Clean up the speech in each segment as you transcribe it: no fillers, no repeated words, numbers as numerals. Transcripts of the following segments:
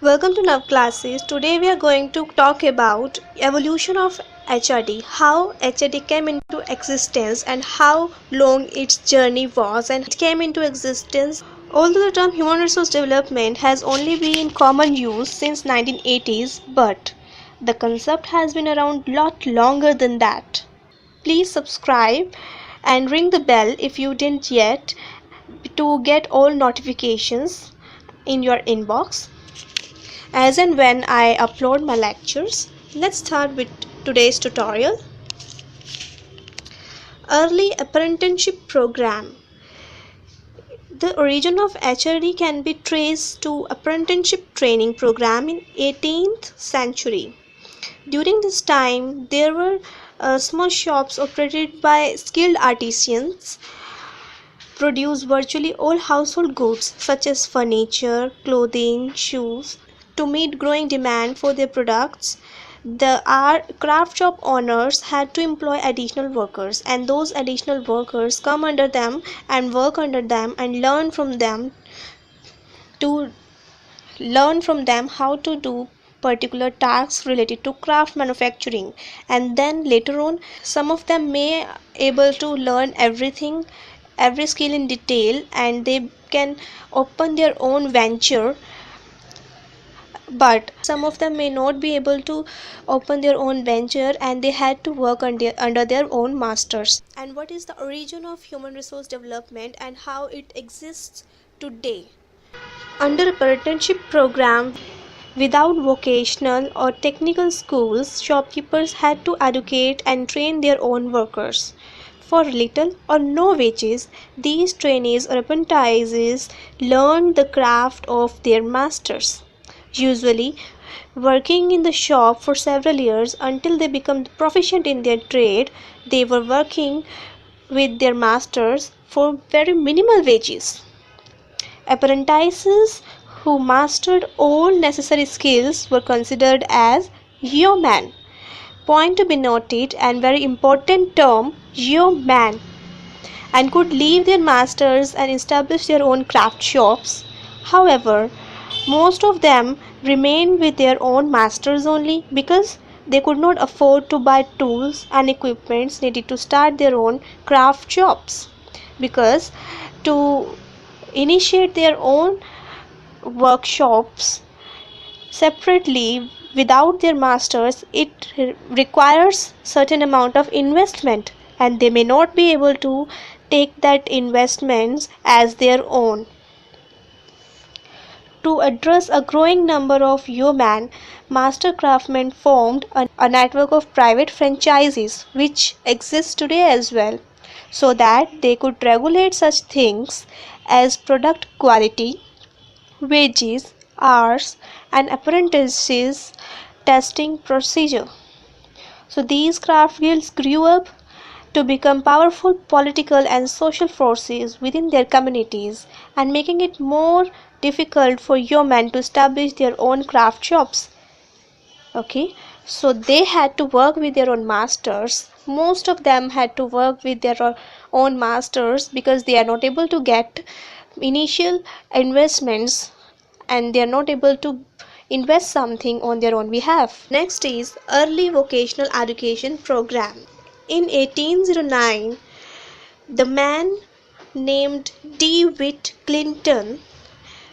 Welcome to Nav Classes. Today we are going to talk about evolution of HRD, how HRD came into existence and how long its journey was and it came into existence. Although the term human resource development has only been in common use since 1980s, but the concept has been around a lot longer than that. Please subscribe and ring the bell if you didn't yet to get all notifications in your inbox as and when I upload my lectures. Let's start with today's tutorial. Early apprenticeship program. The origin of HRD can be traced to apprenticeship training program in 18th century. During this time, there were small shops operated by skilled artisans produce virtually all household goods such as furniture, clothing, shoes. To meet growing demand for their products, the craft shop owners had to employ additional workers, and those additional workers come under them and work under them and learn from them how to do particular tasks related to craft manufacturing. And then later on, some of them may able to learn every skill in detail, and they can open their own venture, but some of them may not be able to open their own venture and they had to work under their own masters. And what is the origin of human resource development and how it exists today? Under apprenticeship program, without vocational or technical schools, shopkeepers had to educate and train their own workers. For little or no wages, these trainees or apprentices learned the craft of their masters, usually working in the shop for several years until they become proficient in their trade. They were working with their masters for very minimal wages. Apprentices who mastered all necessary skills were considered as yeomen. Point to be noted, and very important term, yeoman, and could leave their masters and establish their own craft shops. However, most of them remained with their own masters only because they could not afford to buy tools and equipments needed to start their own craft shops, because to initiate their own workshops separately without their masters, it requires certain amount of investment, and they may not be able to take that investments as their own. To address a growing number of yeoman, master craftsmen formed a network of private franchises, which exists today as well, so that they could regulate such things as product quality, wages, hours, and apprentices testing procedure. So these craft guilds grew up to become powerful political and social forces within their communities, and making it more difficult for yeomen to establish their own craft shops. Okay, so they had to work with their own masters. Most of them had to work with their own masters because they are not able to get initial investments and they are not able to invest something on their own behalf. Next is early vocational education program. In 1809, the man named DeWitt Clinton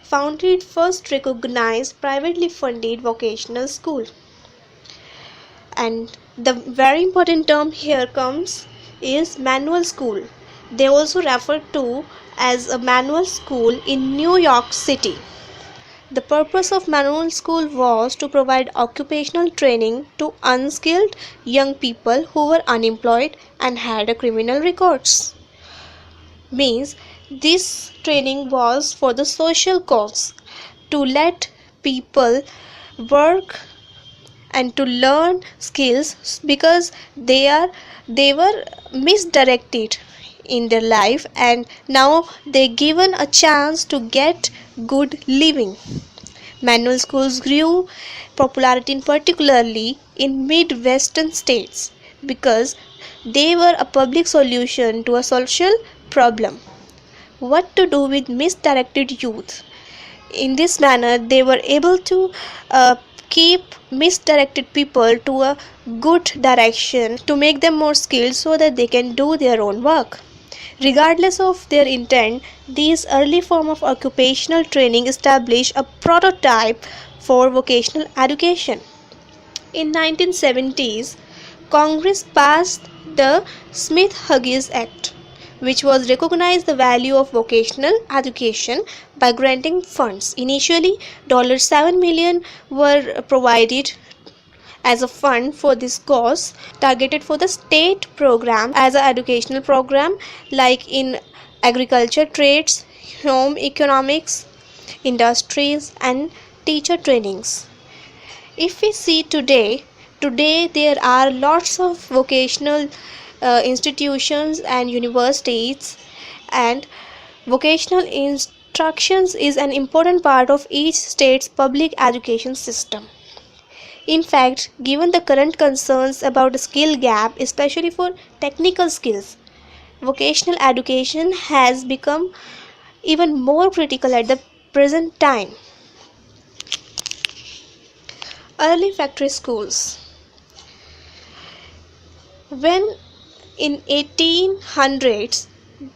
founded first recognized privately funded vocational school. And the very important term here comes is manual school. They also referred to as a manual school in New York City. The purpose of manual school was to provide occupational training to unskilled young people who were unemployed and had criminal records. Means this training was for the social cause, to let people work and to learn skills because they were misdirected in their life, and now they given a chance to get good living. Manual schools grew popularity particularly in mid-western states because they were a public solution to a social problem. What to do with misdirected youth? In this manner, they were able to keep misdirected people to a good direction to make them more skilled so that they can do their own work. Regardless of their intent, these early forms of occupational training established a prototype for vocational education. In 1970s, Congress passed the Smith-Hughes Act, which was recognized the value of vocational education by granting funds. Initially, $7 million were provided as a fund for this cause, targeted for the state program as an educational program like in agriculture, trades, home economics, industries and teacher trainings. If we see today there are lots of vocational institutions and universities, and vocational instructions is an important part of each state's public education system. In fact, given the current concerns about the skill gap, especially for technical skills, vocational education has become even more critical at the present time. Early factory schools. When in 1800s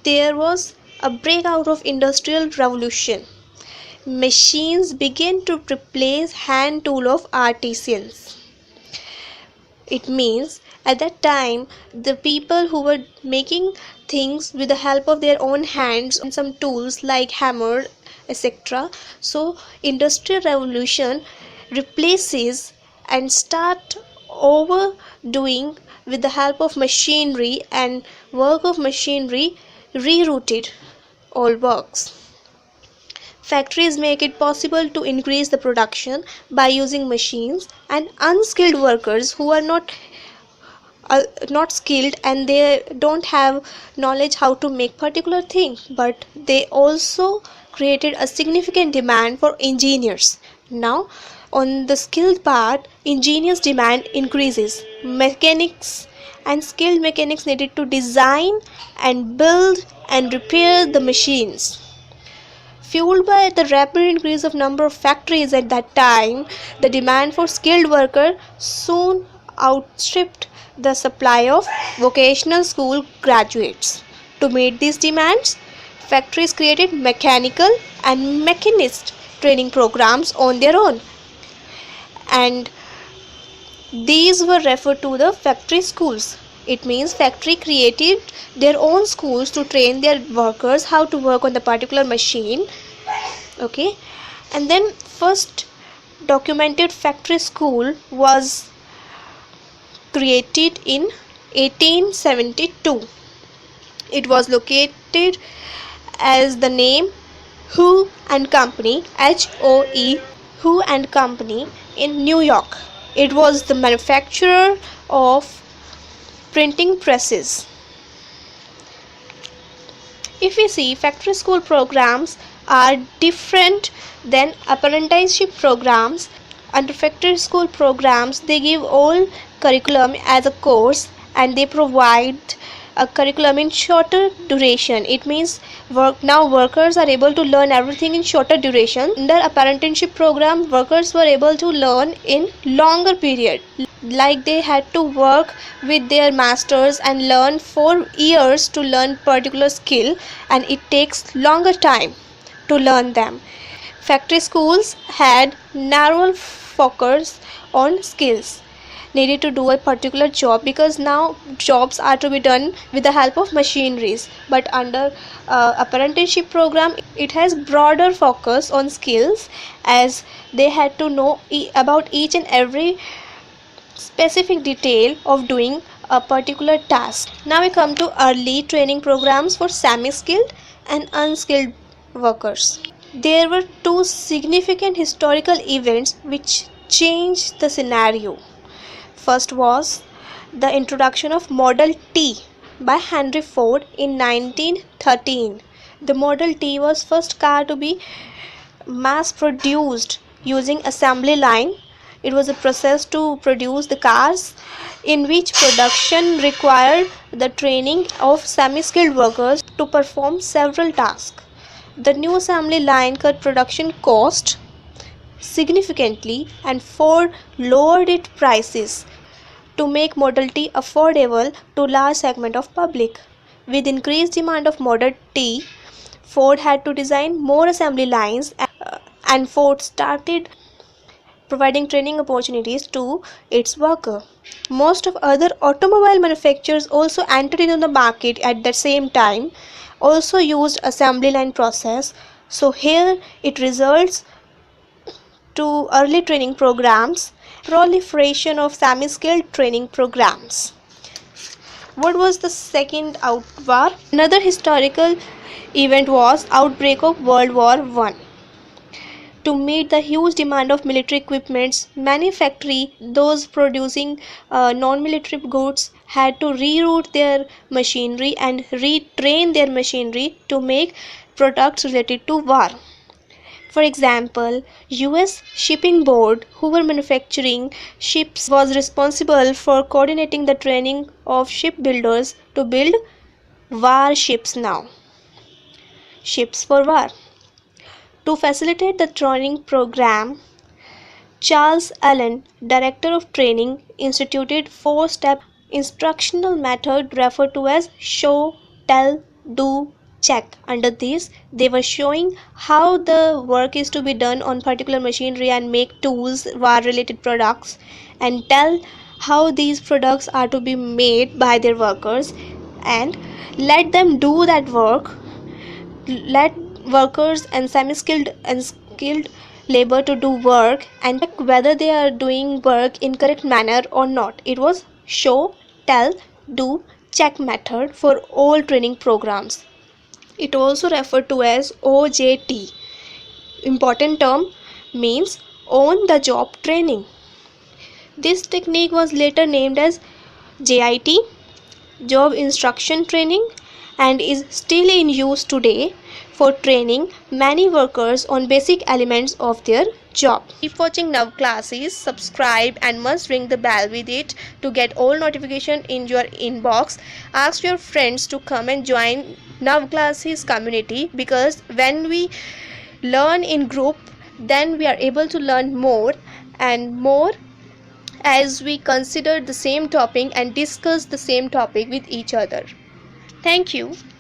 there was a breakout of industrial revolution, machines began to replace hand tool of artisans. It means at that time the people who were making things with the help of their own hands and some tools like hammer, etc. So industrial revolution replaces and start overdoing with the help of machinery, and work of machinery rerouted all works. Factories make it possible to increase the production by using machines, and unskilled workers who are not skilled and they don't have knowledge how to make particular thing, but they also created a significant demand for engineers. Now on the skilled part, engineers demand increases. Mechanics and skilled mechanics needed to design and build and repair the machines. Fueled by the rapid increase of number of factories at that time, the demand for skilled workers soon outstripped the supply of vocational school graduates. To meet these demands, factories created mechanical and machinist training programs on their own, and these were referred to the factory schools. It means factory created their own schools to train their workers how to work on the particular machine. Okay, and then first documented factory school was created in 1872. It was located as the name Hoe and Company, HOE, Hoe and Company in New York. It was the manufacturer of printing presses. If we see, factory school programs are different than apprenticeship programs. Under factory school programs, they give all curriculum as a course and they provide a curriculum in shorter duration. It means now workers are able to learn everything in shorter duration. Under apprenticeship program, workers were able to learn in longer period, like they had to work with their masters and learn for years to learn particular skill, and it takes longer time to learn them. Factory schools had narrow focus on skills needed to do a particular job, because now jobs are to be done with the help of machineries, but under apprenticeship program it has broader focus on skills, as they had to know about each and every specific detail of doing a particular task. Now we come to early training programs for semi-skilled and unskilled workers. There were two significant historical events which changed the scenario. First was the introduction of Model T by Henry Ford in 1913. The Model T was first car to be mass produced using assembly line. It was a process to produce the cars in which production required the training of semi-skilled workers to perform several tasks. The new assembly line cut production cost significantly, and Ford lowered its prices to make Model T affordable to large segment of public. With increased demand of Model T, Ford had to design more assembly lines, and Ford started providing training opportunities to its workers. Most of other automobile manufacturers also entered into the market at the same time, also used assembly line process. So here it results to early training programs, proliferation of semi-skilled training programs. What was the second war? Another historical event was outbreak of World War I. To meet the huge demand of military equipments, many factories, those producing non-military goods, had to reroute their machinery and retrain their machinery to make products related to war. For example, US Shipping Board, who were manufacturing ships, was responsible for coordinating the training of shipbuilders to build warships now. Ships for war. To facilitate the training program, Charles Allen, Director of Training, instituted four-step instructional method referred to as show, tell, do, check. Under this, they were showing how the work is to be done on particular machinery and make tools, war-related products, and tell how these products are to be made by their workers, and let them do that work. Let workers and semi-skilled and skilled labor to do work and check whether they are doing work in correct manner or not. It was show, tell, do, check method for all training programs. It also referred to as OJT. Important term means on the job training. This technique was later named as JIT, job instruction training, and is still in use today for training many workers on basic elements of their job. Keep watching Nav Classes, subscribe and must ring the bell with it to get all notification in your inbox. Ask your friends to come and join Nav Classes community, because when we learn in group, then we are able to learn more and more as we consider the same topic and discuss the same topic with each other. Thank you.